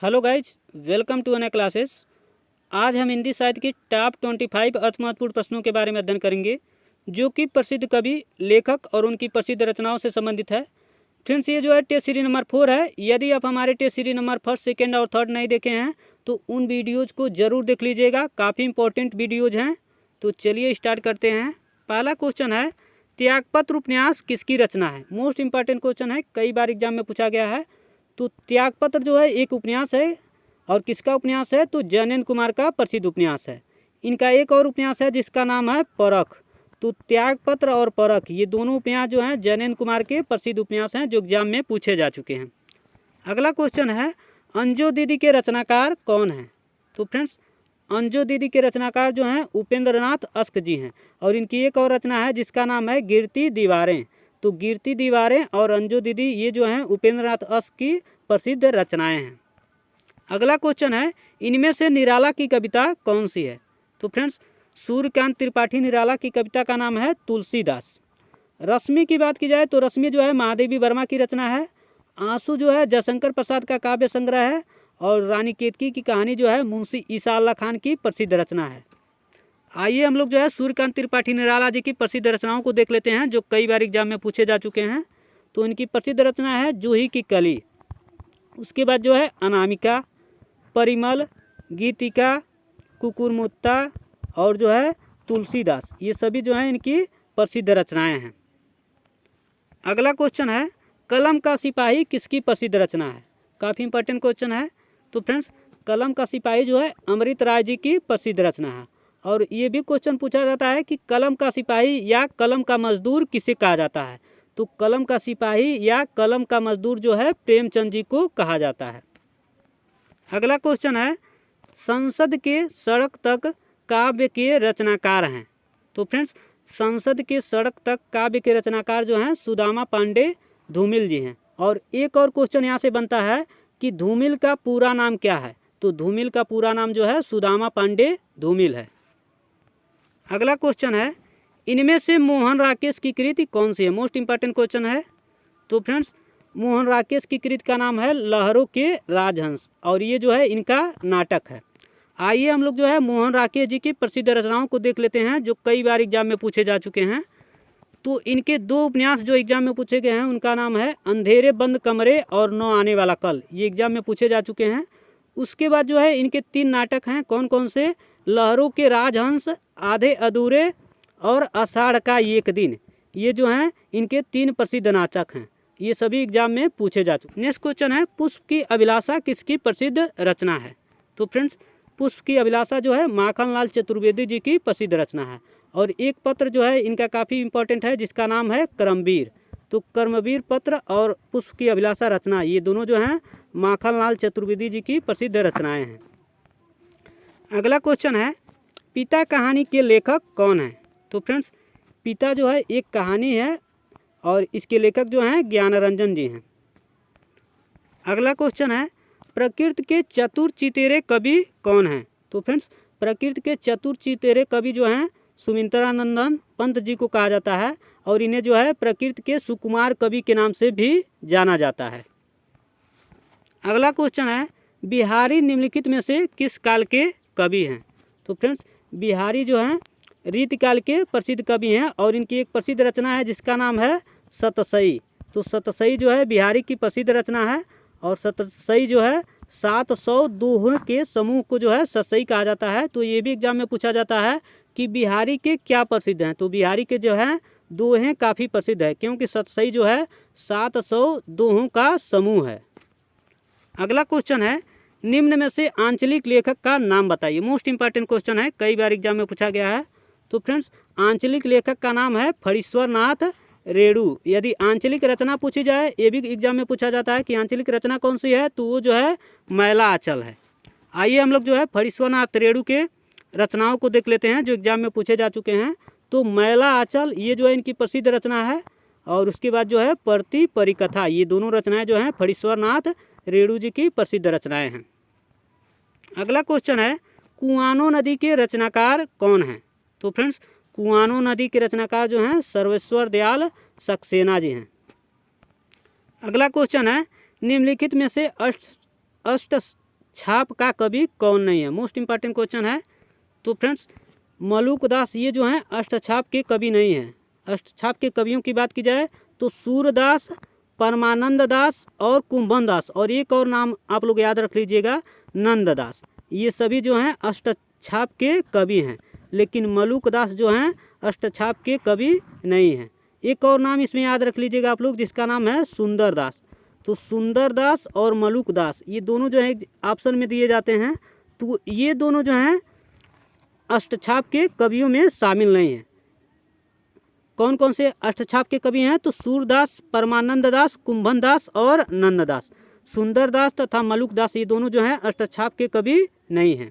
Hello guys, welcome to another classes. आज हम हिंदी साहित्य की टॉप 25 अति महत्वपूर्ण प्रश्नों के बारे में अध्ययन करेंगे जो कि प्रसिद्ध कवि, लेखक और उनकी प्रसिद्ध रचनाओं से संबंधित है। फ्रेंड्स, ये जो है टेस्ट सीरीज नंबर 4 है। यदि आप हमारे टेस्ट सीरीज नंबर 1, 2 और 3 नहीं देखे हैं तो उन वीडियोज़ को ज़रूर देख लीजिएगा, काफ़ी इंपॉर्टेंट वीडियोज़ हैं। तो चलिए स्टार्ट करते हैं। पहला क्वेश्चन है, त्यागपत्र उपन्यास किसकी रचना है? मोस्ट इंपॉर्टेंट क्वेश्चन है, कई बार एग्जाम में पूछा गया है। तो त्यागपत्र जो है एक उपन्यास है, और किसका उपन्यास है? तो जैनेन्द्र कुमार का प्रसिद्ध उपन्यास है। इनका एक और उपन्यास है जिसका नाम है परख। तो त्यागपत्र और परख, ये दोनों उपन्यास जो हैं जैनेन्द्र कुमार के प्रसिद्ध उपन्यास हैं जो एग्जाम में पूछे जा चुके हैं। अगला क्वेश्चन है, अंजो दीदी के रचनाकार कौन हैं? तो फ्रेंड्स, अंजो दीदी के रचनाकार जो हैं उपेंद्रनाथ अश्क जी हैं, और इनकी एक और रचना है जिसका नाम है गिरती दीवारें। तो गिरती दीवारें और अंजो दीदी ये जो हैं उपेंद्रनाथ अश्क की प्रसिद्ध रचनाएं हैं। अगला क्वेश्चन है, इनमें से निराला की कविता कौन सी है? तो फ्रेंड्स, सूर्यकांत त्रिपाठी निराला की कविता का नाम है तुलसीदास। रश्मि की बात की जाए तो रश्मि जो है महादेवी वर्मा की रचना है। आंसू जो है जयशंकर प्रसाद का काव्य संग्रह है, और रानी केतकी की कहानी जो है मुंशी ईसा अल्लाह खान की प्रसिद्ध रचना है। आइए हम लोग जो है सूर्यकांत त्रिपाठी निराला जी की प्रसिद्ध रचनाओं को देख लेते हैं जो कई बार एग्जाम में पूछे जा चुके हैं। तो इनकी प्रसिद्ध रचना है जूही की कली, उसके बाद जो है अनामिका, परिमल, गीतिका, कुकुरमुत्ता और जो है तुलसीदास, ये सभी जो हैं इनकी प्रसिद्ध रचनाएं हैं। अगला क्वेश्चन है, कलम का सिपाही किसकी प्रसिद्ध रचना है? काफ़ी इंपॉर्टेंट क्वेश्चन है। तो फ्रेंड्स, कलम का सिपाही जो है अमृत राय जी की प्रसिद्ध रचना है। और ये भी क्वेश्चन पूछा जाता है कि कलम का सिपाही या कलम का मजदूर किसे कहा जाता है? तो कलम का सिपाही या कलम का मजदूर जो है प्रेमचंद जी को कहा जाता है। अगला क्वेश्चन है, संसद के सड़क तक काव्य के रचनाकार हैं? तो फ्रेंड्स, संसद के सड़क तक काव्य के रचनाकार जो हैं सुदामा पांडे धूमिल जी हैं। और एक और क्वेश्चन यहाँ से बनता है कि धूमिल का पूरा नाम क्या है? तो धूमिल का पूरा नाम जो है सुदामा पांडे धूमिल है। अगला क्वेश्चन है, इनमें से मोहन राकेश की कृति कौन सी है? मोस्ट इंपॉर्टेंट क्वेश्चन है। तो फ्रेंड्स, मोहन राकेश की कृति का नाम है लहरों के राजहंस, और ये जो है इनका नाटक है। आइए हम लोग जो है मोहन राकेश जी की प्रसिद्ध रचनाओं को देख लेते हैं जो कई बार एग्जाम में पूछे जा चुके हैं। तो इनके दो उपन्यास जो एग्जाम में पूछे गए हैं उनका नाम है अंधेरे बंद कमरे और न आने वाला कल, ये एग्जाम में पूछे जा चुके हैं। उसके बाद जो है इनके 3 नाटक हैं, कौन कौन से? लहरों के राजहंस, आधे अधूरे और आषाढ़ का एक दिन, ये जो हैं इनके 3 प्रसिद्ध नाटक हैं। ये सभी एग्जाम में पूछे जा चुके। नेक्स्ट क्वेश्चन है, पुष्प की अभिलाषा किसकी प्रसिद्ध रचना है? तो फ्रेंड्स, पुष्प की अभिलाषा जो है माखनलाल चतुर्वेदी जी की प्रसिद्ध रचना है। और एक पत्र जो है इनका काफ़ी इंपॉर्टेंट है जिसका नाम है कर्मवीर। तो कर्मवीर पत्र और पुष्प की अभिलाषा रचना, ये दोनों जो हैं माखनलाल चतुर्वेदी जी की प्रसिद्ध रचनाएं हैं। अगला क्वेश्चन है, पिता कहानी के लेखक कौन है? तो फ्रेंड्स, पिता जो है एक कहानी है और इसके लेखक जो हैं ज्ञानरंजन जी हैं। अगला क्वेश्चन है, प्रकृति के चतुर चितेरे कवि कौन हैं? तो फ्रेंड्स, प्रकृति के चतुर चितेरे कवि जो हैं सुमित्रानंदन पंत जी को कहा जाता है, और इन्हें जो है प्रकृति के सुकुमार कवि के नाम से भी जाना जाता है। अगला क्वेश्चन है, बिहारी निम्नलिखित में से किस काल के कवि हैं? तो फ्रेंड्स, बिहारी जो हैं रीतिकाल के प्रसिद्ध कवि हैं, और इनकी एक प्रसिद्ध रचना है जिसका नाम है सतसई। तो सतसई जो है बिहारी की प्रसिद्ध रचना है, और सतसई जो है 700 दोहों के समूह को जो है सतसई कहा जाता है। तो ये भी एग्जाम में पूछा जाता है कि बिहारी के क्या प्रसिद्ध हैं? तो बिहारी के जो हैं दोहें काफ़ी प्रसिद्ध है, क्योंकि सतसई जो है 700 दोहों का समूह है। अगला क्वेश्चन है, निम्न में से आंचलिक लेखक का नाम बताइए। मोस्ट इंपॉर्टेंट क्वेश्चन है, कई बार एग्जाम में पूछा गया है। तो फ्रेंड्स, आंचलिक लेखक का नाम है फणीश्वरनाथ रेणु। यदि आंचलिक रचना पूछी जाए, ये भी एग्जाम में पूछा जाता है कि आंचलिक रचना कौन सी है, तो वो जो है मैला आंचल है। आइए हम लोग जो है फणीश्वरनाथ रेणु के रचनाओं को देख लेते हैं जो एग्जाम में पूछे जा चुके हैं। तो मैला आंचल ये जो है इनकी प्रसिद्ध रचना है, और उसके बाद जो है परती परिकथा, ये दोनों रचनाएं जो हैं फणीश्वरनाथ रेणु जी की प्रसिद्ध रचनाएं हैं। अगला क्वेश्चन है, कुआनो नदी के रचनाकार कौन हैं? तो फ्रेंड्स, कुआनो नदी के रचनाकार जो हैं सर्वेश्वर दयाल सक्सेना जी हैं। अगला क्वेश्चन है, निम्नलिखित में से अष्ट छाप का कवि कौन नहीं है? मोस्ट इम्पॉर्टेंट क्वेश्चन है। तो फ्रेंड्स मलुक दास ये जो हैं अष्टछाप के कवि नहीं हैं। अष्टछाप के कवियों की बात की जाए तो सूरदास, परमानंद दास और कुंभन दास, और एक और नाम आप लोग याद रख लीजिएगा, नंददास। ये सभी जो हैं अष्टछाप के कवि हैं, लेकिन मलुक दास जो हैं अष्टछाप के कवि नहीं हैं। एक और नाम इसमें याद रख लीजिएगा आप लोग, जिसका नाम है सुंदर दास। तो सुंदर दास और मलुक दास ये दोनों जो है ऑप्शन में दिए जाते हैं, तो ये दोनों जो हैं अष्टछाप के कवियों में शामिल नहीं हैं। कौन कौन से अष्टछाप के कवि हैं? तो सूरदास, परमानंद दास, कुंभन दास और नंददास। सुंदर दास तथा मलुक दास ये दोनों जो हैं अष्टछाप के कवि नहीं हैं।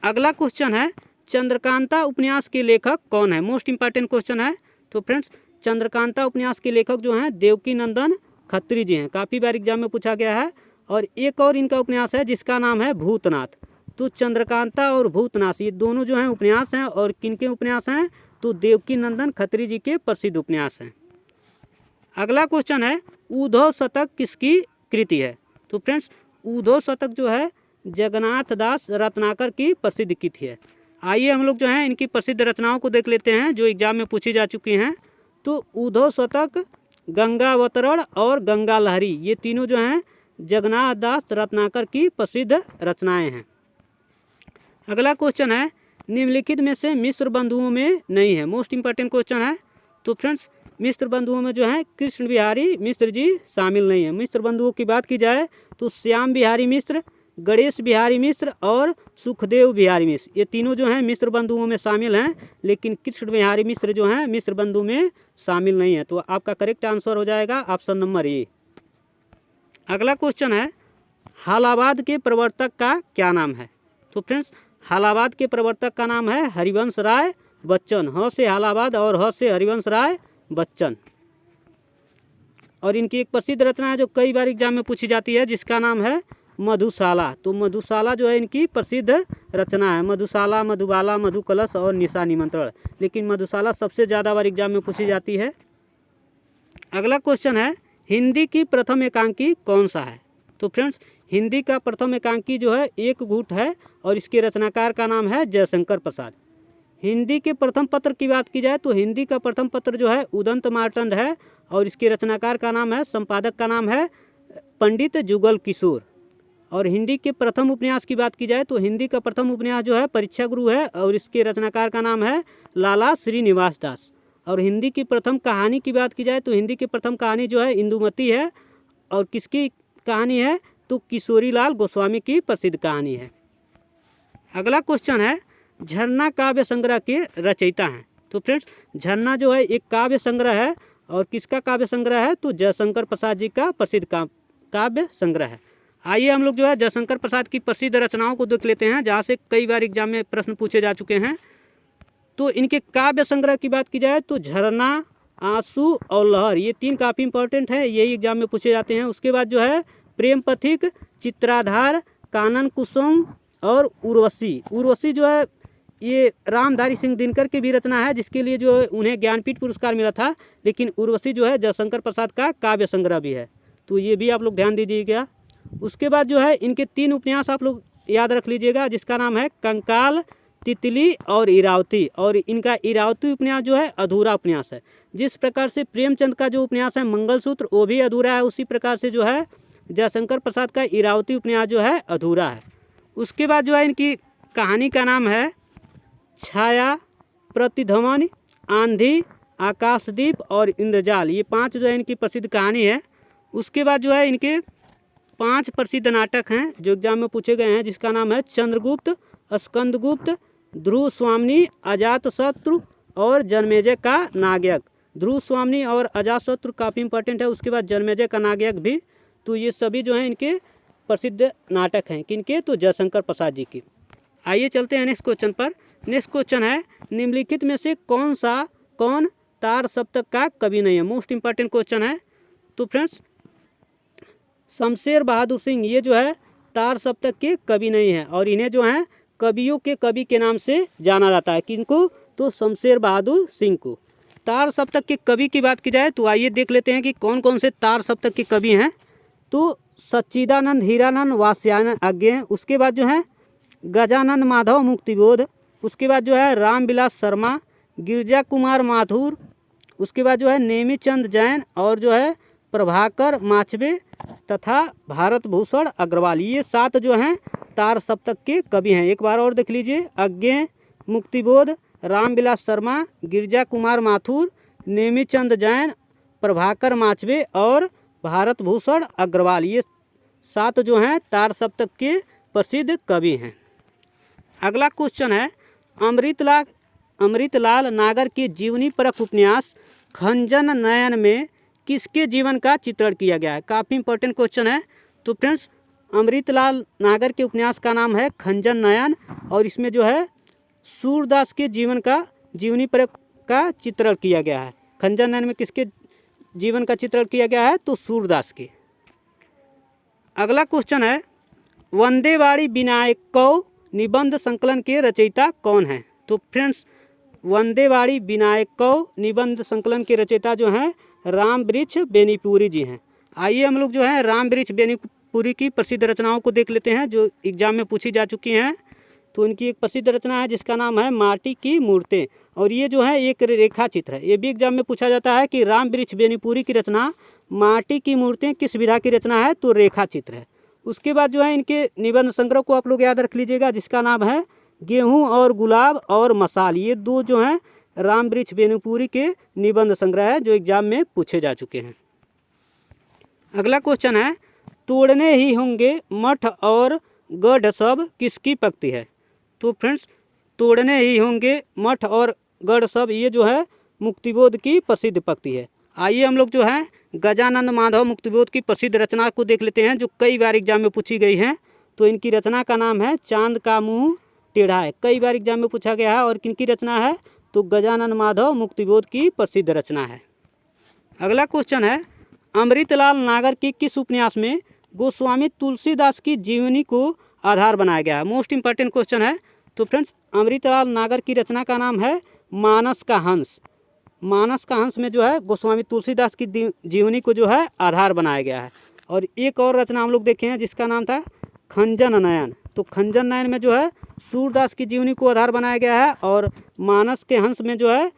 अगला क्वेश्चन है चंद्रकांता उपन्यास के लेखक कौन है? मोस्ट इंपॉर्टेंट क्वेश्चन है। तो फ्रेंड्स चंद्रकांता उपन्यास के लेखक जो हैं देवकी नंदन खत्री जी हैं, काफ़ी बार एग्जाम में पूछा गया है। और एक और इनका उपन्यास है जिसका नाम है भूतनाथ। तो चंद्रकांता और भूतनाथ ये दोनों जो हैं उपन्यास हैं, और किनके उपन्यास हैं? तो देवकी नंदन खत्री जी के प्रसिद्ध उपन्यास हैं। अगला क्वेश्चन है उद्धव शतक किसकी कृति है? तो फ्रेंड्स उद्धव शतक जो है जगन्नाथ दास रत्नाकर की प्रसिद्ध कृति है। आइए हम लोग जो हैं इनकी प्रसिद्ध रचनाओं को देख लेते हैं जो एग्जाम में पूछी जा चुकी हैं। तो उद्धव शतक, गंगावतरण और गंगा लहरी ये तीनों जो हैं जगन्नाथ दास रत्नाकर की प्रसिद्ध रचनाएं हैं। अगला क्वेश्चन है निम्नलिखित में से मिश्र बंधुओं में नहीं है। मोस्ट इंपॉर्टेंट क्वेश्चन है। तो फ्रेंड्स मिश्र बंधुओं में जो है कृष्ण बिहारी मिश्र जी शामिल नहीं है। मिश्र बंधुओं की बात की जाए तो श्याम बिहारी मिश्र, गणेश बिहारी मिश्र और सुखदेव बिहारी मिश्र ये तीनों जो हैं मिश्र बंधुओं में शामिल हैं, लेकिन कृष्ण बिहारी मिश्र जो हैं मिश्र बंधु में शामिल नहीं है। तो आपका करेक्ट आंसर हो जाएगा ऑप्शन नंबर ए। अगला क्वेश्चन है हालाबाद के प्रवर्तक का क्या नाम है? तो फ्रेंड्स हालाबाद के प्रवर्तक का नाम है हरिवंश राय बच्चन। ह से हालाबाद और ह से हरिवंश राय बच्चन। और इनकी एक प्रसिद्ध रचना है जो कई बार एग्जाम में पूछी जाती है जिसका नाम है मधुशाला। तो मधुशाला जो है इनकी प्रसिद्ध रचना है। मधुशाला, मधुबाला, मधुकलश और निशा निमंत्रण, लेकिन मधुशाला सबसे ज़्यादा बार एग्जाम में पूछी जाती है। अगला क्वेश्चन है हिंदी की प्रथम एकांकी कौन सा है? तो फ्रेंड्स हिंदी का प्रथम एकांकी जो है एक घूट है और इसके रचनाकार का नाम है जयशंकर प्रसाद। हिंदी के प्रथम पत्र की बात की जाए तो हिंदी का प्रथम पत्र जो है उदंत मार्तंड है और इसके रचनाकार का नाम है, संपादक का नाम है पंडित जुगल किशोर। और हिंदी के प्रथम उपन्यास की बात की जाए तो हिंदी का प्रथम उपन्यास जो है परीक्षा गुरु है और इसके रचनाकार का नाम है लाला श्रीनिवास दास। और हिंदी की प्रथम कहानी की बात की जाए तो हिंदी की प्रथम कहानी जो है इंदुमती है और किसकी कहानी है? तो किशोरीलाल गोस्वामी की प्रसिद्ध कहानी है। अगला क्वेश्चन है झरना काव्य संग्रह के रचयिता हैं। तो फ्रेंड्स झरना जो है एक काव्य संग्रह है और किसका काव्य संग्रह है? तो जयशंकर प्रसाद जी का प्रसिद्ध काव्य संग्रह है। आइए हम लोग जो है जयशंकर प्रसाद की प्रसिद्ध रचनाओं को देख लेते हैं जहाँ से कई बार एग्जाम में प्रश्न पूछे जा चुके हैं। तो इनके काव्य संग्रह की बात की जाए तो झरना, आंसू और लहर ये तीन काफ़ी इंपॉर्टेंट है, यही एग्जाम में पूछे जाते हैं। उसके बाद जो है प्रेम पथिक, चित्राधार, कानन कुसुम और उर्वशी। उर्वशी जो है ये रामधारी सिंह दिनकर की भी रचना है जिसके लिए जो है उन्हें ज्ञानपीठ पुरस्कार मिला था, लेकिन उर्वशी जो है जयशंकर प्रसाद का काव्य संग्रह भी है, तो ये भी आप लोग ध्यान दीजिएगा। उसके बाद जो है इनके तीन उपन्यास आप लोग याद रख लीजिएगा जिसका नाम है कंकाल, तितली और इरावती। और इनका इरावती उपन्यास जो है अधूरा उपन्यास है। जिस प्रकार से प्रेमचंद का जो उपन्यास है मंगलसूत्र वो भी अधूरा है, उसी प्रकार से जो है जयशंकर प्रसाद का इरावती उपन्यास जो है अधूरा है। उसके बाद जो है इनकी कहानी का नाम है छाया, प्रतिध्वनि, आंधी, आकाशदीप और इंद्रजाल। ये पांच जो है इनकी प्रसिद्ध कहानी है। उसके बाद जो है इनके 5 प्रसिद्ध नाटक हैं जो एग्जाम में पूछे गए हैं जिसका नाम है चंद्रगुप्त, स्कंदगुप्त, ध्रुव स्वामिनी, अजातशत्रु और जन्मेजय का नागयज्ञ। ध्रुव स्वामिनी और अजातशत्रु काफ़ी इंपॉर्टेंट है। उसके बाद जन्मेजय का नागयज्ञ भी। तो ये सभी जो हैं इनके प्रसिद्ध नाटक हैं। किनके? तो जयशंकर प्रसाद जी की। आइए चलते हैं नेक्स्ट क्वेश्चन पर। नेक्स्ट क्वेश्चन है निम्नलिखित में से कौन तार सप्तक का कवि नहीं है? मोस्ट इंपॉर्टेंट क्वेश्चन है। तो फ्रेंड्स शमशेर बहादुर सिंह ये जो है तार सप्तक के कवि नहीं है और इन्हें जो है कवियों के कवि के नाम से जाना जाता है। किनको? तो शमशेर बहादुर सिंह को। तार सप्तक के कवि की बात की जाए तो आइए देख लेते हैं कि कौन कौन से तार सप्तक के कवि हैं। तो सच्चिदानंद हीरानंद वात्स्यायन अज्ञेय, उसके बाद जो है गजानंद माधव मुक्तिबोध, उसके बाद जो है रामविलास शर्मा, गिरजा कुमार माथुर, उसके बाद जो है नेमीचंद जैन और जो है प्रभाकर माचवे तथा भारत भूषण अग्रवाल। ये 7 जो हैं तार सप्तक के कवि हैं। एक बार और देख लीजिए, अज्ञेय, मुक्तिबोध, रामविलास शर्मा, गिरजा कुमार माथुर, नेमीचंद जैन, प्रभाकर माचवे और भारत भूषण अग्रवाल। ये 7 जो हैं तार सप्तक के प्रसिद्ध कवि हैं। अगला क्वेश्चन है, अमृतलाल नागर के जीवनी परक उपन्यास खंजन नयन में किसके जीवन का चित्रण किया गया है? काफ़ी इंपॉर्टेंट क्वेश्चन है। तो फ्रेंड्स, अमृतलाल नागर के उपन्यास का नाम है खंजन नयन और इसमें जो है सूरदास के जीवन का जीवनी परक का चित्रण किया गया है। खंजन नयन में किसके जीवन का चित्रण किया गया है? तो सूरदास के। अगला क्वेश्चन है, वंदेवाड़ी विनायक कौ निबंध संकलन के रचयिता कौन है? तो फ्रेंड्स, वंदेवाड़ी विनायक कौ निबंध संकलन के रचयिता जो हैं रामवृक्ष बेनीपुरी जी हैं। आइए हम लोग जो है रामवृक्ष बेनीपुरी की प्रसिद्ध रचनाओं को देख लेते हैं जो एग्जाम में पूछी जा चुकी हैं। तो इनकी एक प्रसिद्ध रचना है जिसका नाम है माटी की मूर्तें और ये जो है एक रेखा चित्र है। ये भी एग्जाम में पूछा जाता है कि रामवृक्ष बेनीपुरी की रचना माटी की मूर्तें किस विधा की रचना है? तो रेखा चित्र है। उसके बाद जो है इनके निबंध संग्रह को आप लोग याद रख लीजिएगा जिसका नाम है गेहूं और गुलाब और मसाल। ये 2 जो हैं रामवृक्ष बेनीपुरी के निबंध संग्रह है जो एग्जाम में पूछे जा चुके हैं। अगला क्वेश्चन है, तोड़ने ही होंगे मठ और गढ़ सब किसकी पंक्ति है? तो फ्रेंड्स, तोड़ने ही होंगे मठ और गढ़ सब ये जो है मुक्तिबोध की प्रसिद्ध पंक्ति है। आइए हम लोग जो है गजानंद माधव मुक्तिबोध की प्रसिद्ध रचना को देख लेते हैं जो कई बार एग्जाम में पूछी गई हैं। तो इनकी रचना का नाम है चांद का मुँह टेढ़ा है। कई बार एग्जाम में पूछा गया है और किनकी रचना है? तो गजानंद माधव मुक्तिबोध की प्रसिद्ध रचना है। अगला क्वेश्चन है, अमृतलाल नागर के किस उपन्यास में गोस्वामी तुलसीदास की जीवनी को आधार बनाया गया है? मोस्ट इंपॉर्टेंट क्वेश्चन है। तो फ्रेंड्स, अमृतलाल नागर की रचना का नाम है मानस का हंस। मानस का हंस में जो है गोस्वामी तुलसीदास की जीवनी को जो है आधार बनाया गया है। और एक और रचना हम लोग देखे हैं जिसका नाम था खंजन नयन। तो खंजन नयन में जो है सूरदास की जीवनी को आधार बनाया गया है और मानस के हंस में जो है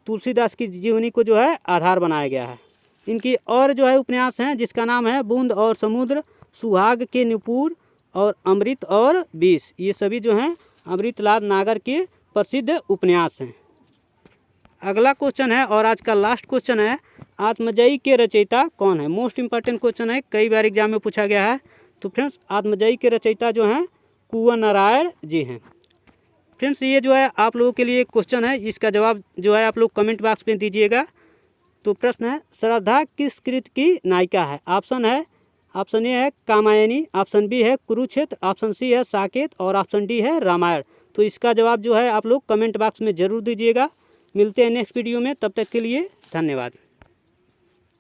तुलसीदास की जीवनी को जो है आधार बनाया गया है। इनकी और जो है उपन्यास हैं जिसका नाम है बूंद और समुद्र, सुहाग के नुपुर और अमृत और विष। ये सभी जो हैं अमृतलाल नागर के प्रसिद्ध उपन्यास हैं। अगला क्वेश्चन है और आज का लास्ट क्वेश्चन है, आत्मजयी के रचयिता कौन है? मोस्ट इंपॉर्टेंट क्वेश्चन है, कई बार एग्जाम में पूछा गया है। तो फ्रेंड्स, आत्मजयी के रचयिता जो हैं कुंवर नारायण जी हैं। फ्रेंड्स, ये जो है आप लोगों के लिए क्वेश्चन है, इसका जवाब जो है आप लोग कमेंट बॉक्स में दीजिएगा। तो प्रश्न है, श्रद्धा किस कृत की नायिका है? ऑप्शन ए है कामायनी, ऑप्शन बी है कुरुक्षेत्र, ऑप्शन सी है साकेत और ऑप्शन डी है रामायण। तो इसका जवाब जो है आप लोग कमेंट बॉक्स में ज़रूर दीजिएगा। मिलते हैं नेक्स्ट वीडियो में, तब तक के लिए धन्यवाद।